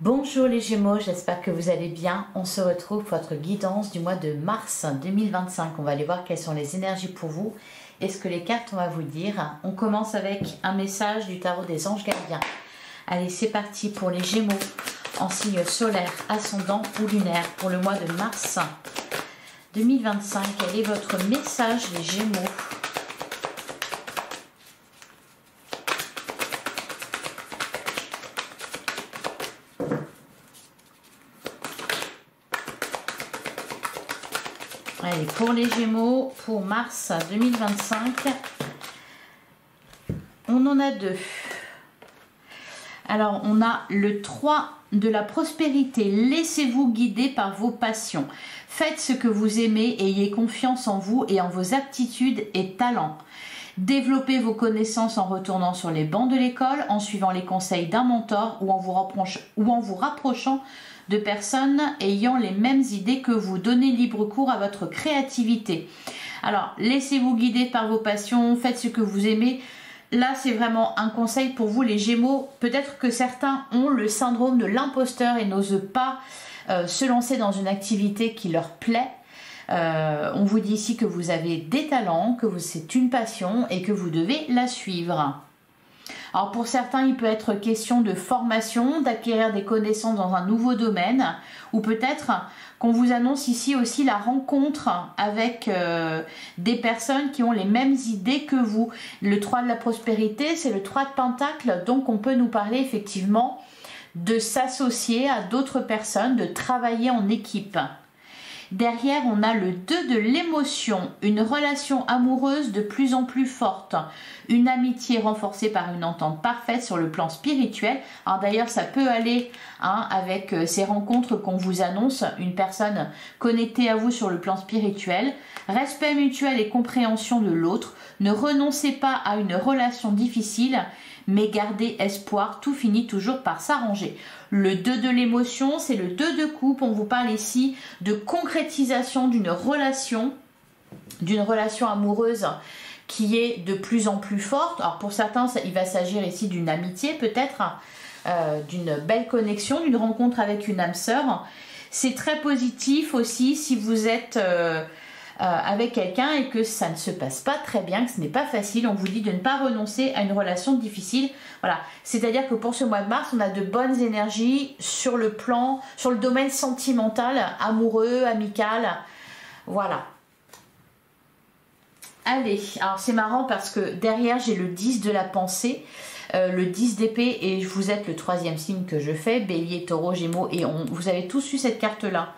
Bonjour les Gémeaux, j'espère que vous allez bien. On se retrouve pour votre guidance du mois de mars 2025. On va aller voir quelles sont les énergies pour vous et ce que les cartes vont vous dire. On commence avec un message du tarot des anges gardiens. Allez, c'est parti pour les Gémeaux en signe solaire, ascendant ou lunaire pour le mois de mars 2025. Quel est votre message les Gémeaux ? Allez, pour les Gémeaux, pour mars 2025, on en a deux. Alors, on a le 3 de la prospérité. Laissez-vous guider par vos passions. Faites ce que vous aimez, ayez confiance en vous et en vos aptitudes et talents. Développez vos connaissances en retournant sur les bancs de l'école, en suivant les conseils d'un mentor ou en vous rapprochant de personnes ayant les mêmes idées que vous. Donnez libre cours à votre créativité. Alors, laissez-vous guider par vos passions, faites ce que vous aimez. Là, c'est vraiment un conseil pour vous les Gémeaux. Peut-être que certains ont le syndrome de l'imposteur et n'osent pas se lancer dans une activité qui leur plaît. On vous dit ici que vous avez des talents, que c'est une passion et que vous devez la suivre. Alors pour certains, il peut être question de formation, d'acquérir des connaissances dans un nouveau domaine, ou peut-être qu'on vous annonce ici aussi la rencontre avec des personnes qui ont les mêmes idées que vous. Le 3 de la prospérité, c'est le 3 de Pentacles, donc on peut nous parler effectivement de s'associer à d'autres personnes, de travailler en équipe. Derrière, on a le 2 de l'émotion, une relation amoureuse de plus en plus forte, une amitié renforcée par une entente parfaite sur le plan spirituel. Alors d'ailleurs, ça peut aller avec ces rencontres qu'on vous annonce, une personne connectée à vous sur le plan spirituel. Respect mutuel et compréhension de l'autre. Ne renoncez pas à une relation difficile, mais gardez espoir, tout finit toujours par s'arranger. Le 2 de l'émotion, c'est le 2 de coupe. On vous parle ici de concrétisation d'une relation amoureuse qui est de plus en plus forte. Alors pour certains, il va s'agir ici d'une amitié peut-être, d'une belle connexion, d'une rencontre avec une âme sœur. C'est très positif aussi si vous êtes avec quelqu'un et que ça ne se passe pas très bien, que ce n'est pas facile. On vous dit de ne pas renoncer à une relation difficile. Voilà, c'est-à-dire que pour ce mois de mars, on a de bonnes énergies sur le domaine sentimental, amoureux, amical. Voilà. Allez, alors c'est marrant parce que derrière j'ai le 10 de la pensée, le 10 d'épée et vous êtes le 3e signe que je fais, Bélier, Taureau, Gémeaux et vous avez tous eu cette carte-là.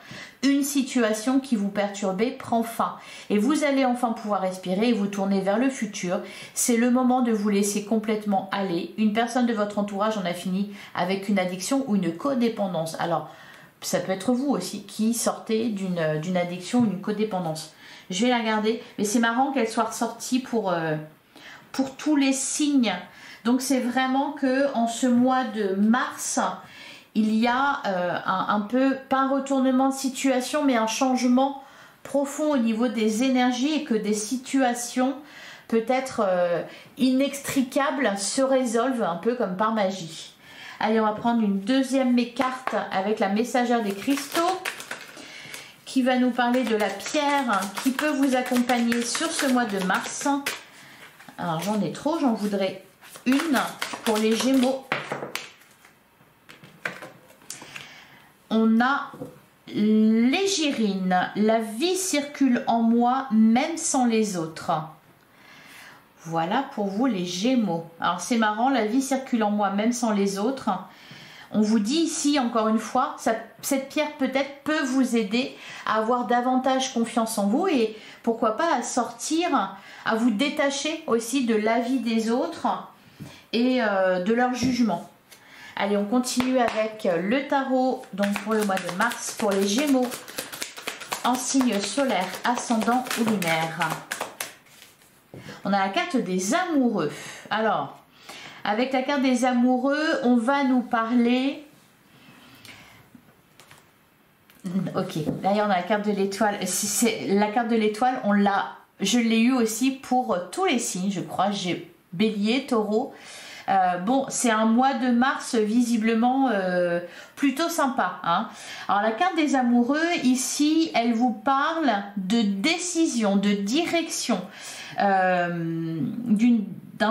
Une situation qui vous perturbait prend fin et vous allez enfin pouvoir respirer et vous tourner vers le futur. C'est le moment de vous laisser complètement aller. Une personne de votre entourage en a fini avec une addiction ou une codépendance. Alors, ça peut être vous aussi qui sortez d'une addiction ou d'une codépendance. Je vais la garder, mais c'est marrant qu'elle soit ressortie pour tous les signes. Donc c'est vraiment que en ce mois de mars, il y a un peu, pas un retournement de situation, mais un changement profond au niveau des énergies et que des situations peut-être inextricables se résolvent un peu comme par magie. Allez, on va prendre une deuxième carte avec la messagère des cristaux qui va nous parler de la pierre qui peut vous accompagner sur ce mois de mars. Alors j'en ai trop, j'en voudrais une pour les Gémeaux. On a l'égérine. La vie circule en moi même sans les autres. Voilà pour vous les Gémeaux. Alors c'est marrant, la vie circule en moi même sans les autres. On vous dit ici, encore une fois, cette pierre peut-être peut vous aider à avoir davantage confiance en vous et pourquoi pas à sortir, à vous détacher aussi de l'avis des autres et de leur jugement. Allez, on continue avec le tarot, donc pour le mois de mars, pour les Gémeaux, en signe solaire, ascendant ou lunaire. On a la carte des amoureux. Alors, avec la carte des amoureux, on va nous parler... Ok, là il y en a la carte de l'étoile. La carte de l'étoile, je l'ai eu aussi pour tous les signes, je crois. J'ai Bélier, Taureau, Bon, c'est un mois de mars visiblement plutôt sympa, hein. Alors la carte des amoureux ici, elle vous parle de décision, de direction, d'un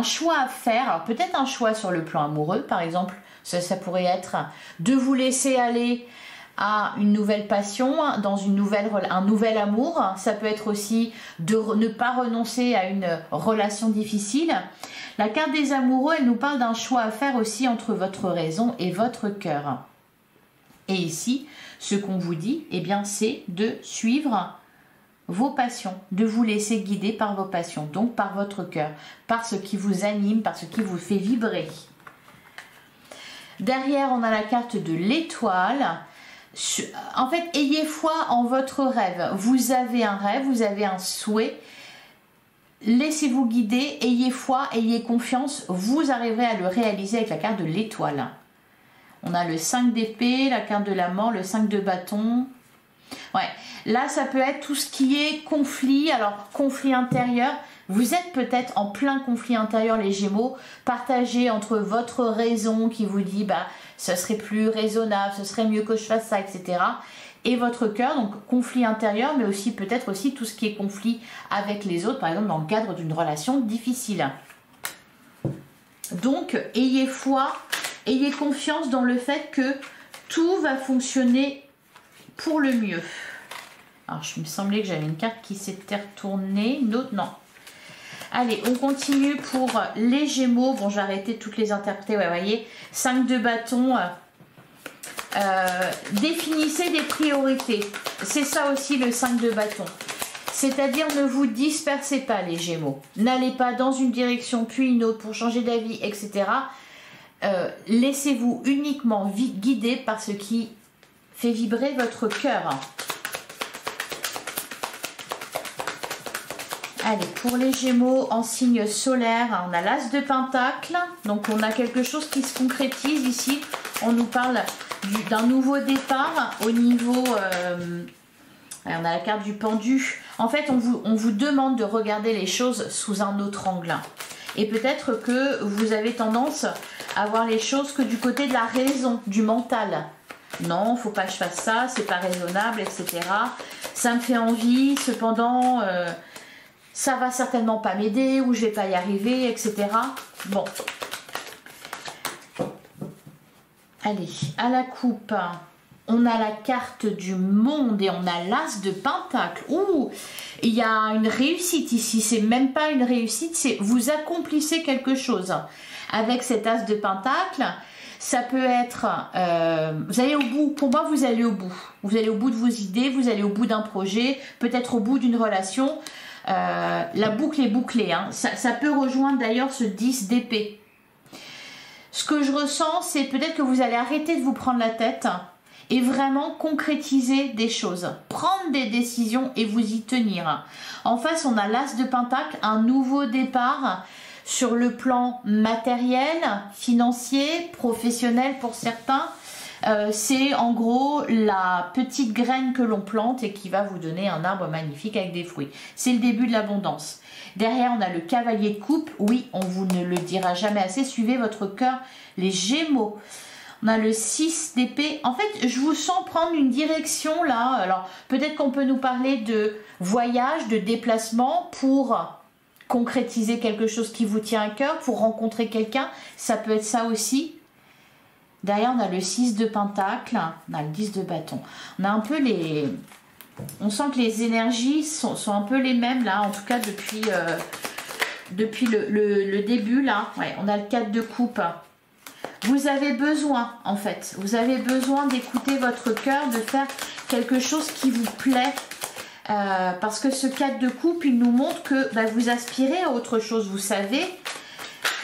choix à faire. Alors peut-être un choix sur le plan amoureux, par exemple, ça pourrait être de vous laisser aller à une nouvelle passion, dans un nouvel amour. Ça peut être aussi de ne pas renoncer à une relation difficile. La carte des amoureux, elle nous parle d'un choix à faire aussi entre votre raison et votre cœur. Et ici, ce qu'on vous dit, eh bien, c'est de suivre vos passions, de vous laisser guider par vos passions, donc par votre cœur, par ce qui vous anime, par ce qui vous fait vibrer. Derrière, on a la carte de l'étoile. En fait, ayez foi en votre rêve. Vous avez un rêve, vous avez un souhait. Laissez-vous guider, ayez foi, ayez confiance. Vous arriverez à le réaliser avec la carte de l'étoile. On a le 5 d'épée, la carte de la mort, le 5 de bâton. Ouais, là, ça peut être tout ce qui est conflit. Alors, conflit intérieur. Vous êtes peut-être en plein conflit intérieur, les Gémeaux, partagé entre votre raison qui vous dit bah ce serait plus raisonnable, ce serait mieux que je fasse ça, etc. Et votre cœur, donc conflit intérieur, mais aussi peut-être aussi tout ce qui est conflit avec les autres, par exemple dans le cadre d'une relation difficile. Donc ayez foi, ayez confiance dans le fait que tout va fonctionner pour le mieux. Alors je me semblait que j'avais une carte qui s'était retournée, une autre non. Allez, on continue pour les Gémeaux. Bon, j'ai arrêté toutes les interpréter. Ouais, vous voyez, 5 de bâton. Définissez des priorités. C'est ça aussi le 5 de bâton. C'est-à-dire, ne vous dispersez pas, les Gémeaux. N'allez pas dans une direction puis une autre pour changer d'avis, etc. Laissez-vous uniquement guider par ce qui fait vibrer votre cœur. Allez, pour les Gémeaux en signe solaire, on a l'As de Pentacle. Donc, on a quelque chose qui se concrétise ici. On nous parle d'un nouveau départ au niveau... on a la carte du pendu. En fait, on vous demande de regarder les choses sous un autre angle. Et peut-être que vous avez tendance à voir les choses que du côté de la raison, du mental. Non, faut pas que je fasse ça, c'est pas raisonnable, etc. Ça me fait envie, cependant... ça va certainement pas m'aider ou je vais pas y arriver, etc. Bon. Allez, à la coupe, on a la carte du monde et on a l'As de Pentacle. Ouh, il y a une réussite ici. C'est même pas une réussite, c'est vous accomplissez quelque chose. Avec cet As de Pentacle, ça peut être... vous allez au bout. Pour moi, vous allez au bout. Vous allez au bout de vos idées, vous allez au bout d'un projet, peut-être au bout d'une relation. La boucle est bouclée, hein. Ça peut rejoindre d'ailleurs ce 10 d'épée. Ce que je ressens, c'est peut-être que vous allez arrêter de vous prendre la tête et vraiment concrétiser des choses, prendre des décisions et vous y tenir. En face, on a l'As de Pentacle, un nouveau départ sur le plan matériel, financier, professionnel pour certains. C'est en gros la petite graine que l'on plante et qui va vous donner un arbre magnifique avec des fruits. C'est le début de l'abondance. Derrière, on a le cavalier de coupe. Oui, on vous ne le dira jamais assez. Suivez votre cœur, les Gémeaux. On a le 6 d'épée. En fait, je vous sens prendre une direction là. Alors, peut-être qu'on peut nous parler de voyage, de déplacement pour concrétiser quelque chose qui vous tient à cœur, pour rencontrer quelqu'un. Ça peut être ça aussi. Derrière, on a le 6 de Pentacle, on a le 10 de bâton. On a un peu les... On sent que les énergies sont un peu les mêmes, là, en tout cas depuis le début, là. Ouais, on a le 4 de coupe. Vous avez besoin, en fait, vous avez besoin d'écouter votre cœur, de faire quelque chose qui vous plaît. Parce que ce 4 de coupe, il nous montre que bah, vous aspirez à autre chose. Vous savez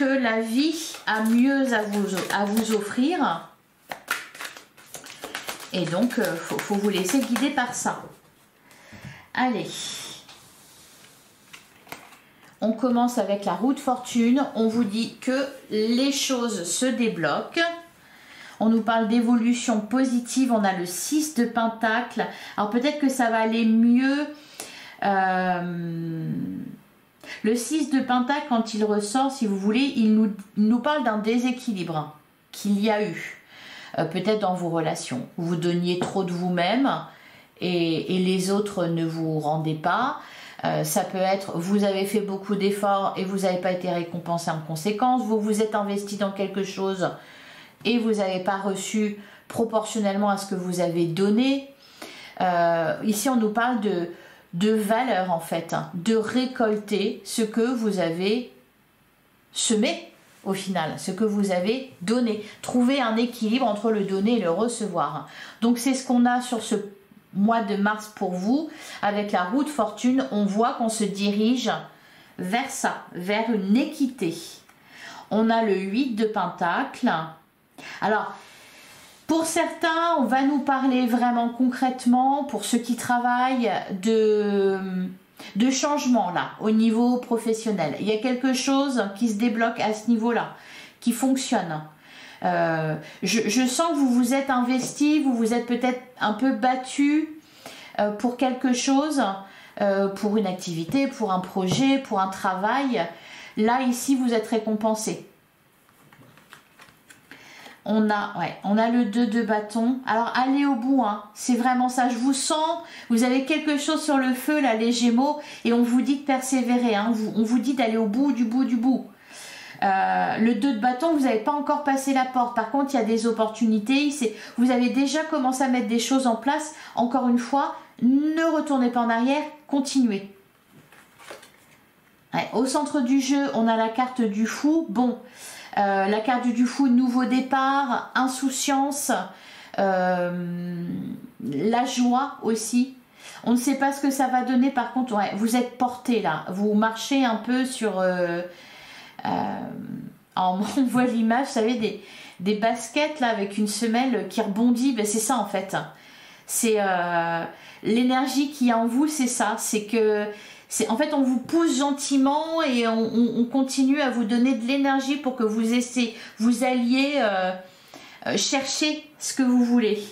que la vie a mieux à vous offrir. Et donc, faut vous laisser guider par ça. Allez. On commence avec la roue de fortune. On vous dit que les choses se débloquent. On nous parle d'évolution positive. On a le 6 de Pentacle. Alors peut-être que ça va aller mieux. Le 6 de Pentacle, quand il ressort, si vous voulez, il nous parle d'un déséquilibre qu'il y a eu. Peut-être dans vos relations. Vous donniez trop de vous-même et les autres ne vous rendaient pas. Ça peut être, vous avez fait beaucoup d'efforts et vous n'avez pas été récompensé en conséquence. Vous vous êtes investi dans quelque chose et vous n'avez pas reçu proportionnellement à ce que vous avez donné. Ici, on nous parle de valeur en fait, de récolter ce que vous avez semé au final, ce que vous avez donné. Trouver un équilibre entre le donner et le recevoir. Donc c'est ce qu'on a sur ce mois de mars pour vous. Avec la roue de fortune, on voit qu'on se dirige vers ça, vers une équité. On a le 8 de Pentacle. Alors, pour certains, on va nous parler vraiment concrètement, pour ceux qui travaillent, de changement là, au niveau professionnel. Il y a quelque chose qui se débloque à ce niveau-là, qui fonctionne. Je sens que vous vous êtes investi, vous vous êtes peut-être un peu battu pour quelque chose, pour une activité, pour un projet, pour un travail. Là, ici, vous êtes récompensé. On a le 2 de bâton. Alors, allez au bout, hein. C'est vraiment ça. Je vous sens, vous avez quelque chose sur le feu, là, les Gémeaux, et on vous dit de persévérer. Hein. On vous dit d'aller au bout du bout du bout. Le 2 de bâton, vous n'avez pas encore passé la porte. Par contre, il y a des opportunités. Vous avez déjà commencé à mettre des choses en place. Encore une fois, ne retournez pas en arrière, continuez. Ouais, au centre du jeu, on a la carte du fou. Bon, la carte du fou, nouveau départ, insouciance, la joie aussi. On ne sait pas ce que ça va donner. Par contre, ouais, vous êtes porté là. Vous marchez un peu sur... on voit l'image, vous savez, des baskets là avec une semelle qui rebondit. Ben, c'est ça en fait. C'est l'énergie qui est en vous, c'est ça. C'est que... En fait, on vous pousse gentiment et on continue à vous donner de l'énergie pour que vous alliez chercher ce que vous voulez.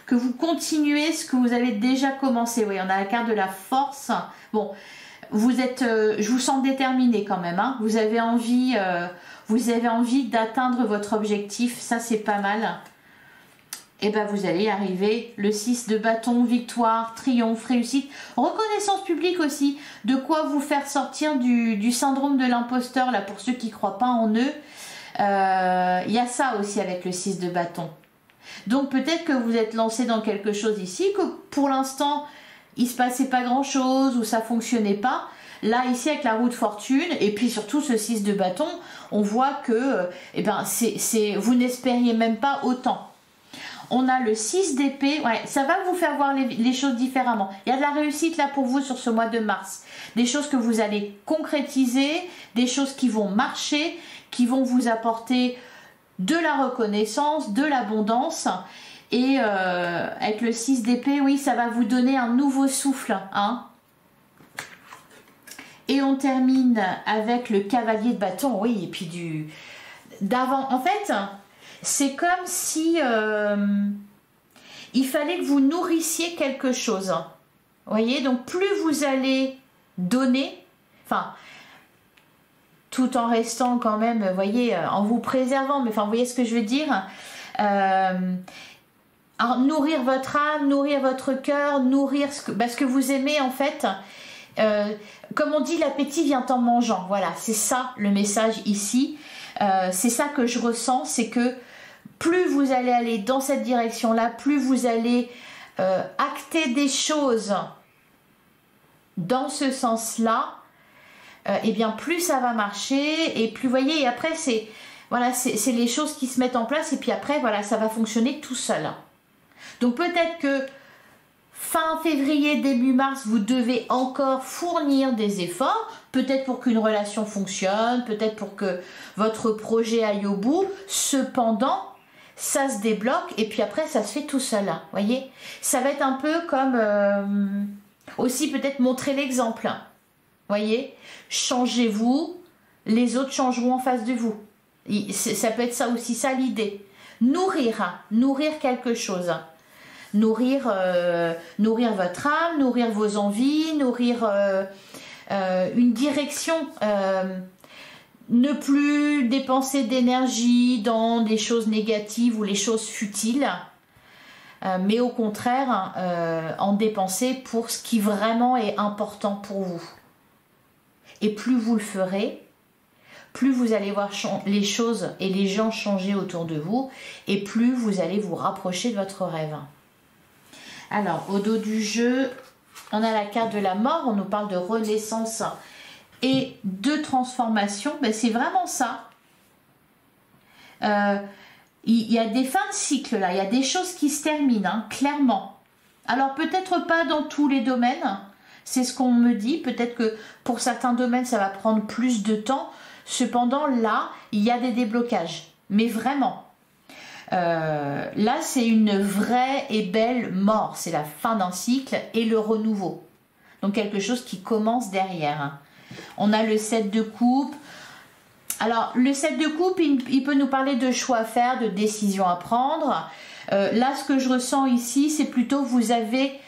Que vous continuez ce que vous avez déjà commencé. Oui, on a la carte de la force. Bon, vous êtes, je vous sens déterminé quand même. Hein. Vous avez envie d'atteindre votre objectif. Ça, c'est pas mal. Et ben vous allez y arriver. Le 6 de bâton, victoire, triomphe, réussite, reconnaissance publique aussi. De quoi vous faire sortir du syndrome de l'imposteur, là, pour ceux qui ne croient pas en eux. Il y a ça aussi avec le 6 de bâton. Donc peut-être que vous êtes lancé dans quelque chose ici, que pour l'instant, il ne se passait pas grand-chose ou ça ne fonctionnait pas. Là, ici, avec la roue de fortune, et puis surtout ce 6 de bâton, on voit que vous n'espériez même pas autant. On a le 6 d'épée, ouais, ça va vous faire voir les choses différemment. Il y a de la réussite là pour vous sur ce mois de mars. Des choses que vous allez concrétiser, des choses qui vont marcher, qui vont vous apporter de la reconnaissance, de l'abondance. Et avec le 6 d'épée, oui, ça va vous donner un nouveau souffle. Hein. Et on termine avec le cavalier de bâton, oui, et puis d'avant. En fait... c'est comme si il fallait que vous nourrissiez quelque chose. Vous voyez, donc plus vous allez donner, enfin, tout en restant quand même, vous voyez, en vous préservant, mais enfin, vous voyez ce que je veux dire. Alors, nourrir votre âme, nourrir votre cœur, nourrir ce que vous aimez en fait. Comme on dit, l'appétit vient en mangeant. Voilà, c'est ça le message ici. C'est ça que je ressens, c'est que plus vous allez aller dans cette direction-là, plus vous allez acter des choses dans ce sens-là, et bien plus ça va marcher, et plus, vous voyez, et après c'est les choses qui se mettent en place, et puis après, voilà, ça va fonctionner tout seul. Donc peut-être que fin février, début mars, vous devez encore fournir des efforts, peut-être pour qu'une relation fonctionne, peut-être pour que votre projet aille au bout. Cependant, ça se débloque et puis après, ça se fait tout seul. Vous voyez, ça va être un peu comme aussi peut-être montrer l'exemple. Vous voyez, changez-vous, les autres changeront en face de vous. Ça peut être ça aussi, ça l'idée. Nourrir quelque chose. Nourrir votre âme, nourrir vos envies, nourrir une direction. Ne plus dépenser d'énergie dans des choses négatives ou les choses futiles, mais au contraire en dépenser pour ce qui vraiment est important pour vous. Et plus vous le ferez, plus vous allez voir les choses et les gens changer autour de vous, et plus vous allez vous rapprocher de votre rêve. Alors, au dos du jeu, on a la carte de la mort, on nous parle de renaissance et de transformation. Ben, c'est vraiment ça. Il y a des fins de cycle là, il y a des choses qui se terminent, hein, clairement. Alors peut-être pas dans tous les domaines, c'est ce qu'on me dit, peut-être que pour certains domaines ça va prendre plus de temps, cependant là, il y a des déblocages, mais vraiment. Là c'est une vraie et belle mort, c'est la fin d'un cycle et le renouveau. Donc quelque chose qui commence derrière. On a le 7 de coupe. Alors, le 7 de coupe, il peut nous parler de choix à faire, de décisions à prendre. Là, ce que je ressens ici, c'est plutôt vous avez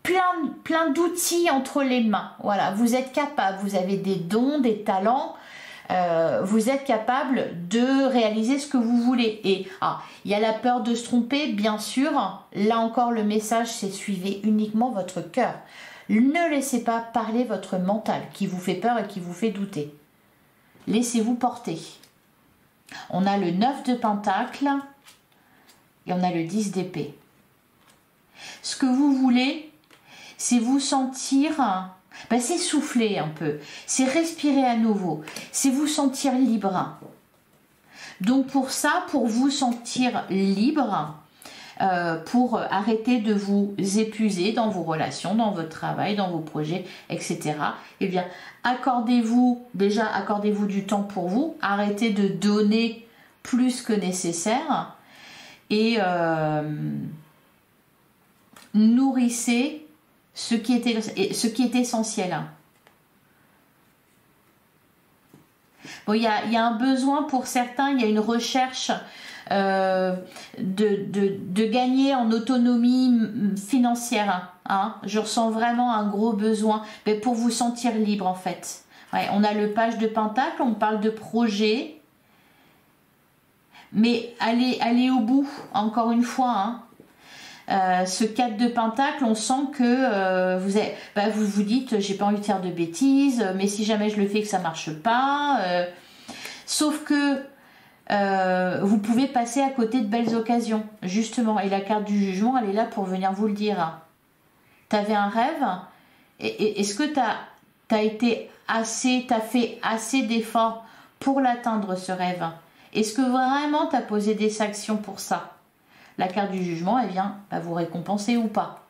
plein d'outils entre les mains. Voilà, vous êtes capable, vous avez des dons, des talents. Vous êtes capable de réaliser ce que vous voulez. Et il y a la peur de se tromper, bien sûr. Là encore, le message, c'est suivez uniquement votre cœur. Ne laissez pas parler votre mental qui vous fait peur et qui vous fait douter. Laissez-vous porter. On a le 9 de Pentacle et on a le 10 d'épée. Ce que vous voulez, c'est vous sentir, c'est souffler un peu, c'est respirer à nouveau, c'est vous sentir libre. Donc pour ça, pour vous sentir libre, pour arrêter de vous épuiser dans vos relations, dans votre travail, dans vos projets, etc. Eh bien, accordez-vous du temps pour vous, arrêtez de donner plus que nécessaire et nourrissez ce qui est essentiel. Bon, il y a un besoin pour certains, il y a une recherche de gagner en autonomie financière. Hein. Je ressens vraiment un gros besoin pour vous sentir libre en fait. Ouais, on a le page de Pentacle, on parle de projet. Mais allez au bout, encore une fois. Hein. Ce 4 de Pentacle, on sent que vous vous dites j'ai pas envie de faire de bêtises, mais si jamais je le fais que ça marche pas. Sauf que vous pouvez passer à côté de belles occasions, justement. Et la carte du jugement, elle est là pour venir vous le dire. Tu avais un rêve, et est-ce que t'as fait assez d'efforts pour l'atteindre, ce rêve? Est-ce que vraiment tu as posé des actions pour ça? La carte du jugement, elle vient vous récompenser ou pas.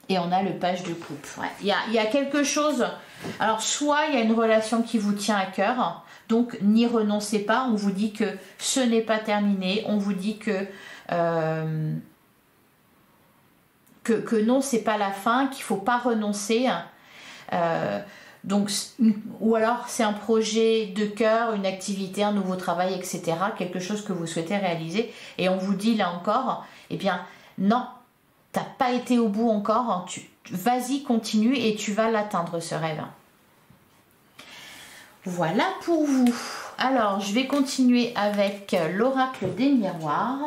Et on a le page de coupe. Ouais. Il y a quelque chose. Alors, soit il y a une relation qui vous tient à cœur, donc n'y renoncez pas. On vous dit que ce n'est pas terminé. On vous dit que non, c'est pas la fin, qu'il ne faut pas renoncer. Donc, ou alors c'est un projet de cœur, une activité, un nouveau travail, etc. Quelque chose que vous souhaitez réaliser. Et on vous dit là encore, eh bien, non. T'as pas été au bout encore, hein. Vas-y, continue et tu vas l'atteindre, ce rêve. Voilà pour vous. Alors, je vais continuer avec l'oracle des miroirs.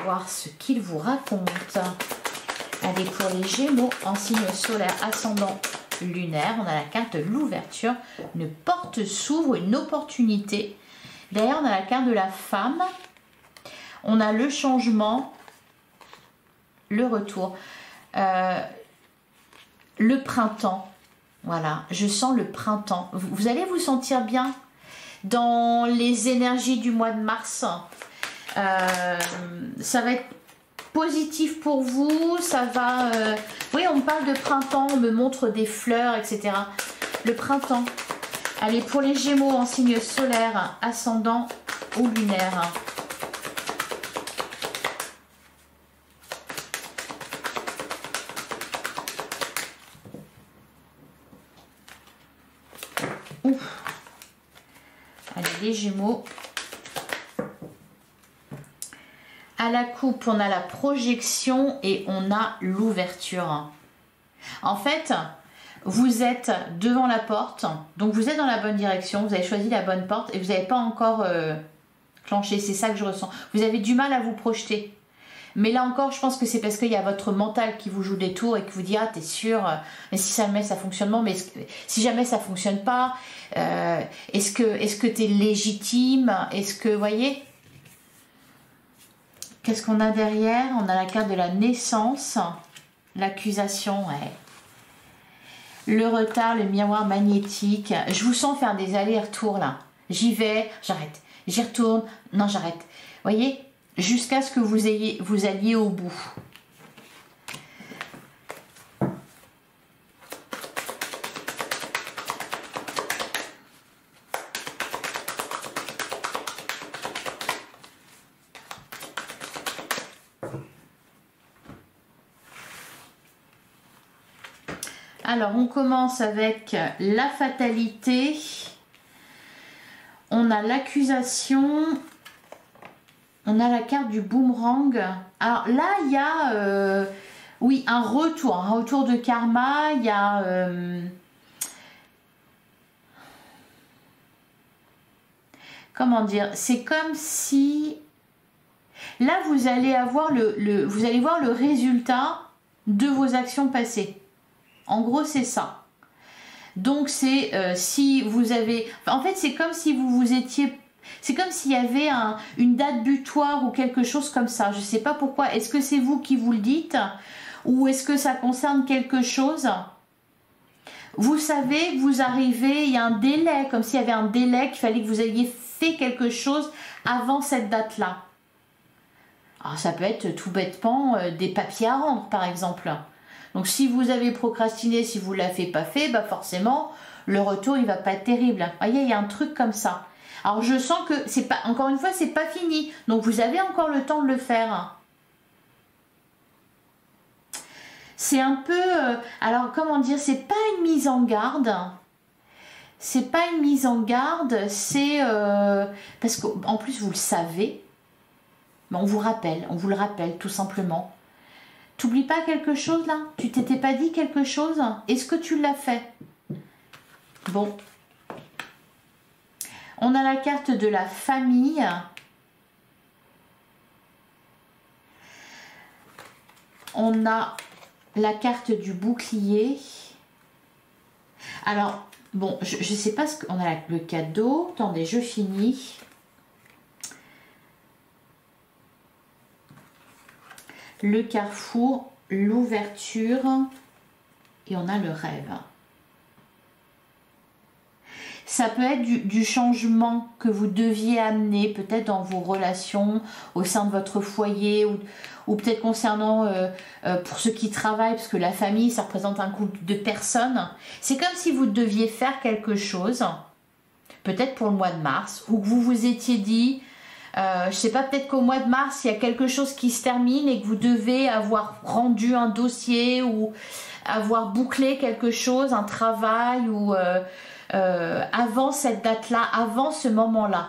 Voir ce qu'il vous raconte. Allez, pour les Gémeaux, en signe solaire, ascendant, lunaire, on a la carte de l'ouverture. Une porte s'ouvre, une opportunité. Derrière, on a la carte de la femme. On a le changement. Le retour, le printemps, voilà, je sens le printemps. Vous allez vous sentir bien dans les énergies du mois de mars. Ça va être positif pour vous, ça va... Oui, on me parle de printemps, on me montre des fleurs, etc. Le printemps. Allez, pour les Gémeaux en signe solaire, ascendant ou lunaire. Allez, les Gémeaux. À la coupe, on a la projection et on a l'ouverture. En fait, vous êtes devant la porte, donc vous êtes dans la bonne direction, vous avez choisi la bonne porte et vous n'avez pas encore clenché, c'est ça que je ressens. Vous avez du mal à vous projeter. Mais là encore, je pense que c'est parce qu'il y a votre mental qui vous joue des tours et qui vous dit « Ah, t'es sûr, mais si jamais ça fonctionne, mais si jamais ça fonctionne pas, est-ce que t'es légitime? Est-ce que, vous voyez ?» Qu'est-ce qu'on a derrière? On a la carte de la naissance, l'accusation, ouais. Le retard, le miroir magnétique. Je vous sens faire des allers-retours là. J'y vais, j'arrête. J'y retourne, non j'arrête. Vous voyez? Jusqu'à ce que vous alliez au bout. Alors, on commence avec la fatalité. On a l'accusation. On a la carte du boomerang. Alors là, il y a oui, un retour de karma. Il y a comment dire, c'est comme si là vous allez avoir vous allez voir le résultat de vos actions passées. En gros, c'est ça. Donc c'est si vous avez, en fait, c'est comme si vous vous étiez, c'est comme s'il y avait une date butoir ou quelque chose comme ça. Je ne sais pas pourquoi. Est-ce que c'est vous qui vous le dites ou est-ce que ça concerne quelque chose? Vous savez, vous arrivez, il y a un délai, comme s'il y avait un délai, qu'il fallait que vous ayez fait quelque chose avant cette date-là. Alors ça peut être tout bêtement des papiers à rendre, par exemple. Donc si vous avez procrastiné, si vous ne l'avez pas fait, bah forcément, le retour, il ne va pas être terrible. Vous voyez, il y a un truc comme ça. Alors je sens que c'est pas, encore une fois, c'est pas fini. Donc vous avez encore le temps de le faire. C'est un peu, alors comment dire, c'est pas une mise en garde. C'est pas une mise en garde, c'est parce qu'en plus vous le savez. Mais on vous le rappelle tout simplement. T'oublies pas quelque chose là? Tu t'étais pas dit quelque chose? Est-ce que tu l'as fait? Bon. On a la carte de la famille. On a la carte du bouclier. Alors, bon, je ne sais pas ce qu'on a le cadeau. Attendez, je finis. Le carrefour, l'ouverture et on a le rêve. Ça peut être du changement que vous deviez amener peut-être dans vos relations au sein de votre foyer ou peut-être concernant pour ceux qui travaillent, parce que la famille ça représente un groupe de personnes. C'est comme si vous deviez faire quelque chose, peut-être pour le mois de mars, ou que vous vous étiez dit, je sais pas, peut-être qu'au mois de mars il y a quelque chose qui se termine et que vous devez avoir rendu un dossier ou avoir bouclé quelque chose, un travail ou avant cette date-là, avant ce moment-là.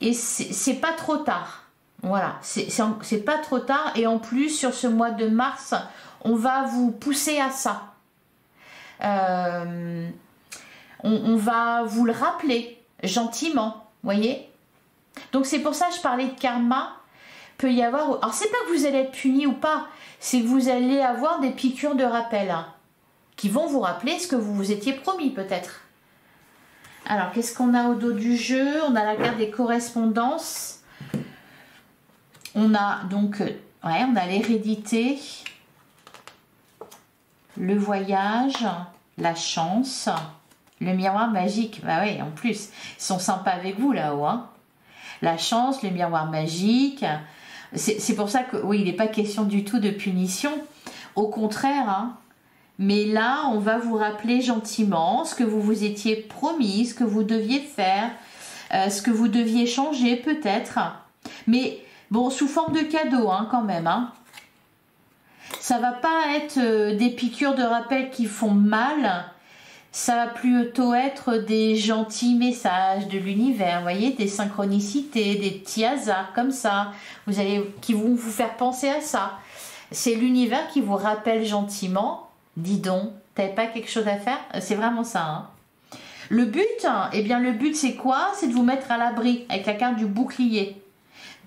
Et c'est pas trop tard. Voilà, c'est pas trop tard. Et en plus, sur ce mois de mars, on va vous pousser à ça. On va vous le rappeler gentiment, voyez. Donc c'est pour ça que je parlais de karma. Peut y avoir. Alors c'est pas que vous allez être puni ou pas, c'est que vous allez avoir des piqûres de rappel. Qui vont vous rappeler ce que vous vous étiez promis peut-être. Alors, qu'est-ce qu'on a au dos du jeu? On a la carte des correspondances. On a donc, on a l'hérédité, le voyage, la chance, le miroir magique. Bah oui, en plus, ils sont sympas avec vous là-haut. Hein. La chance, le miroir magique. C'est pour ça que, oui, il n'est pas question du tout de punition. Au contraire, hein. Mais là, on va vous rappeler gentiment ce que vous vous étiez promis, ce que vous deviez faire, ce que vous deviez changer peut-être. Mais bon, sous forme de cadeau hein, quand même. Hein. Ça va pas être des piqûres de rappel qui font mal, Ça va plutôt être des gentils messages de l'univers, vous voyez, des synchronicités, des petits hasards comme ça, qui vont vous faire penser à ça. C'est l'univers qui vous rappelle gentiment, dis donc, t'avais pas quelque chose à faire? C'est vraiment ça, hein. Le but, eh bien le but c'est quoi? C'est de vous mettre à l'abri avec la carte du bouclier.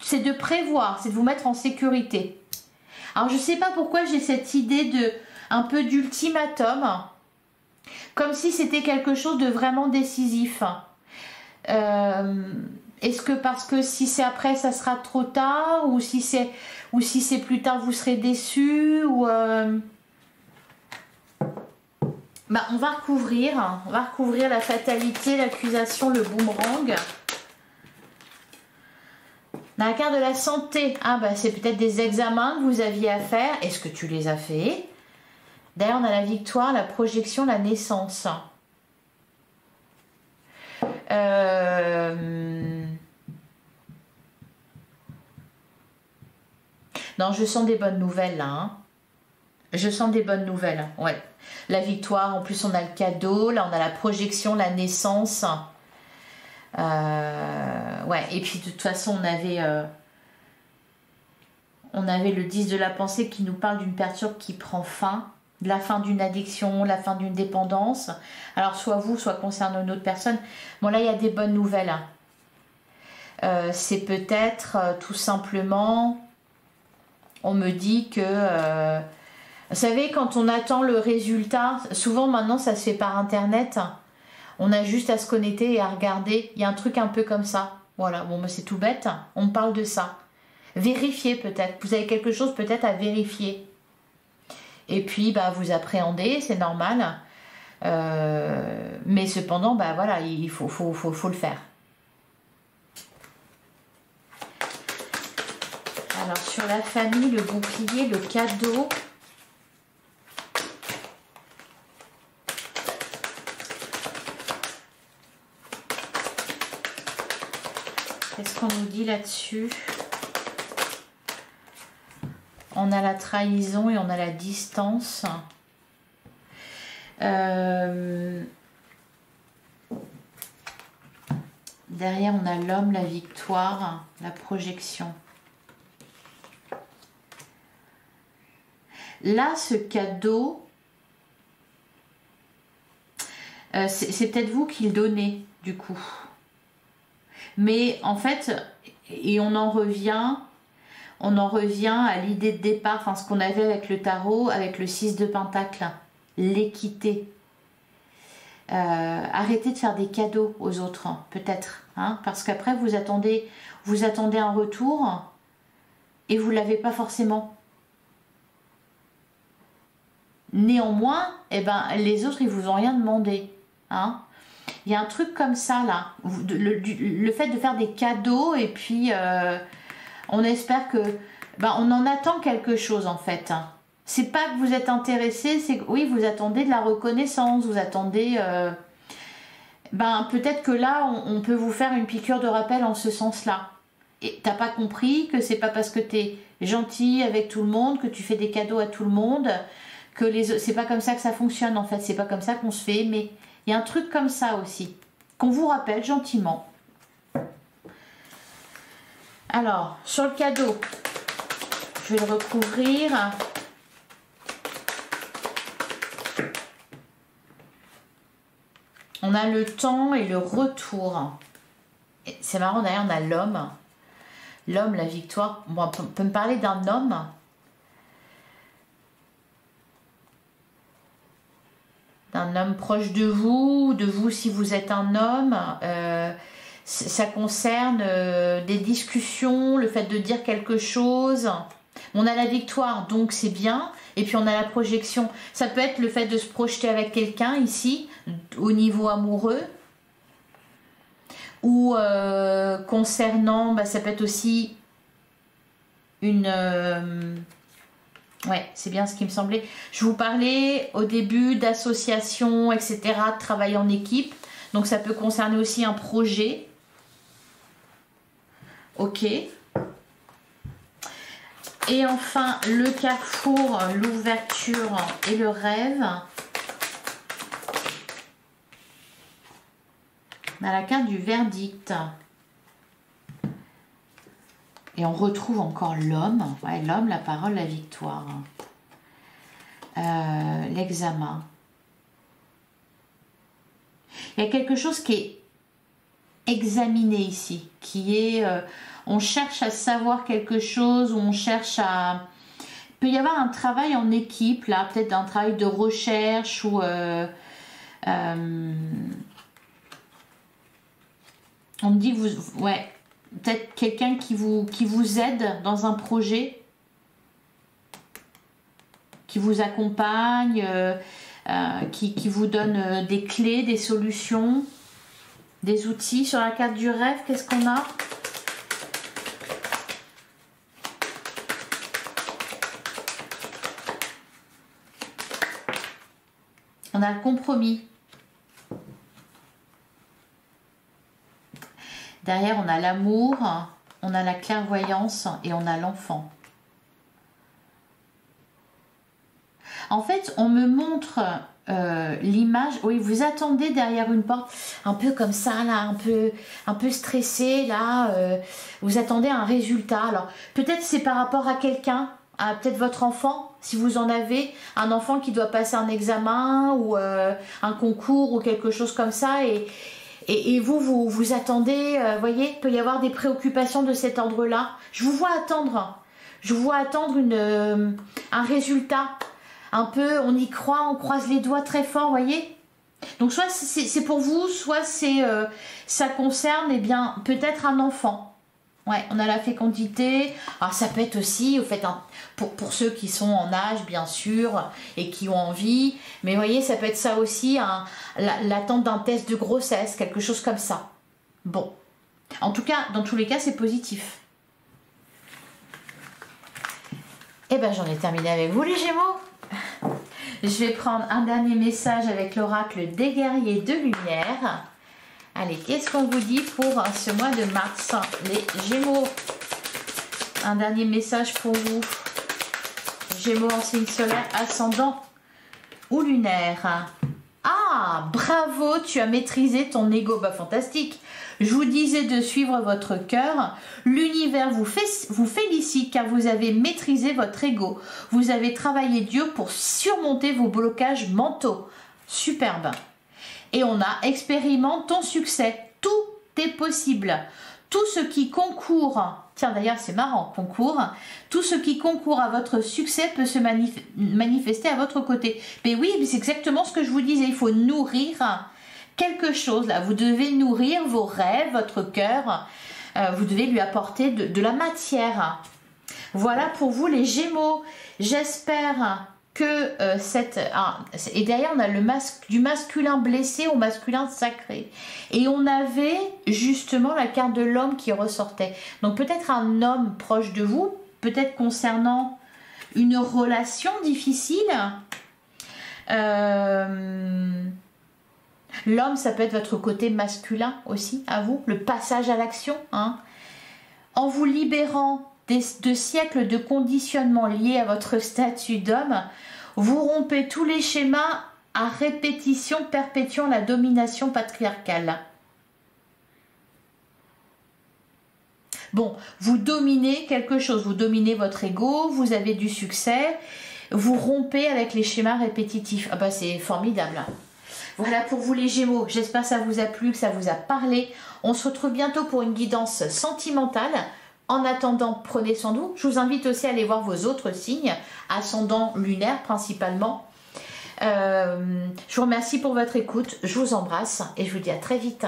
C'est de prévoir, c'est de vous mettre en sécurité. Alors je sais pas pourquoi j'ai cette idée de un peu d'ultimatum, comme si c'était quelque chose de vraiment décisif. Est-ce que parce que si c'est après ça sera trop tard, ou si c'est plus tard vous serez déçu, ou bah, on va recouvrir la fatalité, l'accusation, le boomerang. Dans la carte de la santé, ah bah c'est peut-être des examens que vous aviez à faire. Est-ce que tu les as fait? D'ailleurs, on a la victoire, la projection, la naissance. Non, je sens des bonnes nouvelles là, hein. Je sens des bonnes nouvelles, ouais. La victoire, en plus on a le cadeau, là on a la projection, la naissance. Ouais, et puis de toute façon on avait le 10 de la pensée qui nous parle d'une perturbe qui prend fin, de la fin d'une addiction, la fin d'une dépendance. Alors soit vous, soit concernant une autre personne. Bon là il y a des bonnes nouvelles, hein. C'est peut-être tout simplement, on me dit que... vous savez, quand on attend le résultat, souvent maintenant ça se fait par internet, on a juste à se connecter et à regarder, il y a un truc un peu comme ça, voilà, bon c'est tout bête, on me parle de ça. Vérifiez peut-être, vous avez quelque chose peut-être à vérifier. Et puis bah, vous appréhendez, c'est normal, mais cependant bah, voilà, il faut le faire. Alors sur la famille, le bouclier, le cadeau... Qu'est-ce qu'on nous dit là-dessus? On a la trahison et on a la distance. Derrière, on a l'homme, la victoire, la projection. Là, ce cadeau, c'est peut-être vous qui le donnez, du coup. Mais en fait, et on en revient à l'idée de départ, enfin ce qu'on avait avec le tarot, avec le 6 de Pentacle, l'équité. Arrêtez de faire des cadeaux aux autres, peut-être, hein, parce qu'après vous attendez un retour et vous ne l'avez pas forcément. Néanmoins, eh ben, les autres ils vous ont rien demandé, hein. Il y a un truc comme ça là, le fait de faire des cadeaux et puis on espère que, ben, on en attend quelque chose en fait. C'est pas que vous êtes intéressé, c'est que oui vous attendez de la reconnaissance, vous attendez, ben peut-être que là on peut vous faire une piqûre de rappel en ce sens-là. Et t'as pas compris que c'est pas parce que t'es gentil avec tout le monde, que tu fais des cadeaux à tout le monde, que c'est pas comme ça que ça fonctionne en fait, c'est pas comme ça qu'on se fait aimer. Il y a un truc comme ça aussi, qu'on vous rappelle gentiment. Alors, sur le cadeau, je vais le recouvrir. On a le temps et le retour. C'est marrant, d'ailleurs, on a l'homme. L'homme, la victoire. Bon, on peut me parler d'un homme. D'un homme proche de vous si vous êtes un homme. Ça concerne des discussions, le fait de dire quelque chose. On a la victoire, donc c'est bien. Et puis on a la projection. Ça peut être le fait de se projeter avec quelqu'un ici, au niveau amoureux. Ou concernant, bah, ça peut être aussi une... ouais, c'est bien ce qui me semblait. Je vous parlais au début d'association, etc., de travail en équipe. Donc ça peut concerner aussi un projet. Ok. Et enfin, le carrefour, l'ouverture et le rêve. On a la carte du verdict. Et on retrouve encore l'homme. Ouais, l'homme, la parole, la victoire. L'examen. Il y a quelque chose qui est examiné ici, qui est... on cherche à savoir quelque chose, ou on cherche à... Il peut y avoir un travail en équipe, là, peut-être un travail de recherche, ou... on me dit, ouais, peut-être quelqu'un qui vous aide dans un projet, qui vous accompagne, qui vous donne des clés, des solutions, des outils. Sur la carte du rêve, qu'est-ce qu'on a? On a le compromis. Derrière, on a l'amour, on a la clairvoyance et on a l'enfant. En fait, on me montre l'image. Oui, vous attendez derrière une porte, un peu comme ça, là, un peu stressé, là. Vous attendez un résultat. Alors, peut-être c'est par rapport à quelqu'un, à peut-être votre enfant, si vous en avez, un enfant qui doit passer un examen ou un concours ou quelque chose comme ça. Et vous attendez, voyez, il peut y avoir des préoccupations de cet ordre-là. Je vous vois attendre. Je vous vois attendre un résultat. Un peu, on y croit, on croise les doigts très fort, voyez. Donc soit c'est pour vous, soit ça concerne, eh bien, peut-être un enfant. Ouais, on a la fécondité. Alors ça peut être aussi, au fait, pour ceux qui sont en âge, bien sûr, et qui ont envie. Mais voyez, ça peut être ça aussi, l'attente d'un test de grossesse, quelque chose comme ça. Bon. En tout cas, dans tous les cas, c'est positif. Eh ben, j'en ai terminé avec vous, les Gémeaux. Je vais prendre un dernier message avec l'oracle des guerriers de lumière. Allez, qu'est-ce qu'on vous dit pour ce mois de mars, les Gémeaux? Un dernier message pour vous. Gémeaux en signe solaire, ascendant ou lunaire. Ah, bravo, tu as maîtrisé ton ego. Bah, fantastique. Je vous disais de suivre votre cœur. L'univers vous félicite car vous avez maîtrisé votre ego. Vous avez travaillé dur pour surmonter vos blocages mentaux. Superbe. Et on a expérimente ton succès. Tout est possible. Tout ce qui concourt, tiens d'ailleurs c'est marrant, concours, tout ce qui concourt à votre succès peut se manifester à votre côté. Mais oui, c'est exactement ce que je vous disais, il faut nourrir quelque chose là. Vous devez nourrir vos rêves, votre cœur, vous devez lui apporter de la matière. Voilà pour vous les Gémeaux. J'espère que et derrière on a du masculin blessé au masculin sacré, et on avait justement la carte de l'homme qui ressortait. Donc peut-être un homme proche de vous, peut-être concernant une relation difficile. L'homme, ça peut être votre côté masculin aussi, à vous, le passage à l'action, hein. En vous libérant de siècles de conditionnement liés à votre statut d'homme, vous rompez tous les schémas à répétition perpétuant la domination patriarcale. Bon, vous dominez quelque chose, vous dominez votre ego, vous avez du succès, vous rompez avec les schémas répétitifs. Ah bah c'est formidable. Voilà pour vous les Gémeaux, j'espère que ça vous a plu, que ça vous a parlé. On se retrouve bientôt pour une guidance sentimentale. En attendant, prenez soin de vous. Je vous invite aussi à aller voir vos autres signes, ascendant lunaire principalement. Je vous remercie pour votre écoute, je vous embrasse et je vous dis à très vite.